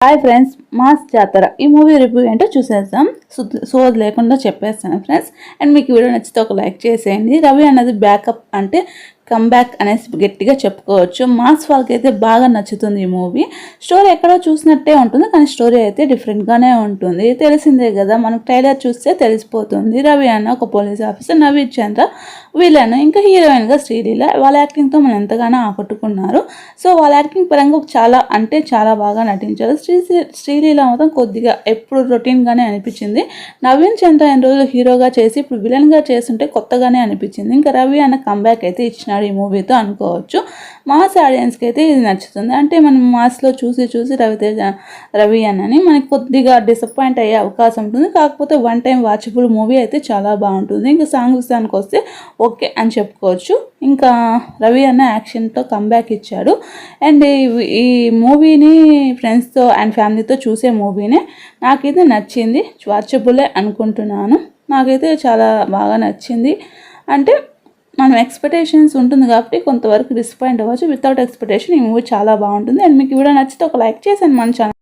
Hi friends, mass జాతర ఈ movie review ఏంటో చూసేద్దాం. సోది లేకుండా చెప్పేస్తాను ఫ్రెండ్స్. అండ్ మీకు వీడియో నచ్చితే ఒక లైక్ చేసేయండి. రవి అన్నది బ్యాకప్ అంటే కమ్బ్యాక్ అనేసి గట్టిగా చెప్పుకోవచ్చు. మాస్ వాళ్ళకి అయితే బాగా నచ్చుతుంది ఈ మూవీ. స్టోరీ ఎక్కడో చూసినట్టే ఉంటుంది, కానీ స్టోరీ అయితే డిఫరెంట్గానే ఉంటుంది. తెలిసిందే కదా, మనకు ట్రైలర్ చూస్తే తెలిసిపోతుంది. రవి అన్న ఒక పోలీస్ ఆఫీసర్, నవీన్ చంద్ర విలన్, ఇంకా హీరోయిన్గా శ్రీలీల. వాళ్ళ యాక్టింగ్తో మనం ఎంతగానో ఆకట్టుకున్నారు. సో వాళ్ళ యాక్టింగ్ పరంగా చాలా అంటే చాలా బాగా నటించారు. శ్రీలీల మాత్రం కొద్దిగా ఎప్పుడు రొటీన్గానే అనిపించింది. నవీన్ చంద్ర ఎన్ని రోజులు హీరోగా చేసి ఇప్పుడు విలన్గా చేస్తుంటే కొత్తగానే అనిపించింది. ఇంకా రవి అన్న కంబ్యాక్ అయితే ఇచ్చినాడు ఈ మూవీతో అనుకోవచ్చు. మాస్ ఆడియన్స్కి అయితే ఇది నచ్చుతుంది. అంటే మనం మాస్లో చూసి రవి అన్నని మనకి కొద్దిగా డిసప్పాయింట్ అయ్యే అవకాశం ఉంటుంది. కాకపోతే వన్ టైం వాచబుల్ మూవీ అయితే చాలా బాగుంటుంది. ఇంకా సాంగ్ విషయానికి వస్తే ఓకే అని చెప్పుకోవచ్చు. ఇంకా రవి అన్న యాక్షన్తో కంబ్యాక్ ఇచ్చాడు. అండ్ ఈ మూవీని ఫ్రెండ్స్తో అండ్ ఫ్యామిలీతో చూసే మూవీనే. నాకైతే నచ్చింది, వాచబులే అనుకుంటున్నాను. నాకైతే చాలా బాగా నచ్చింది. అంటే మనం ఎక్స్పెక్టేషన్స్ ఉంటుంది కాబట్టి కొంతవరకు డిసప్పాయింట్ అవ్వచ్చు. వితౌట్ ఎక్స్పెక్టేషన్ ఈ మూవీ చాలా బాగుంటుంది. అండ్ మీకు వీడియో నచ్చితే ఒక లైక్ చేసాను మన ఛానల్.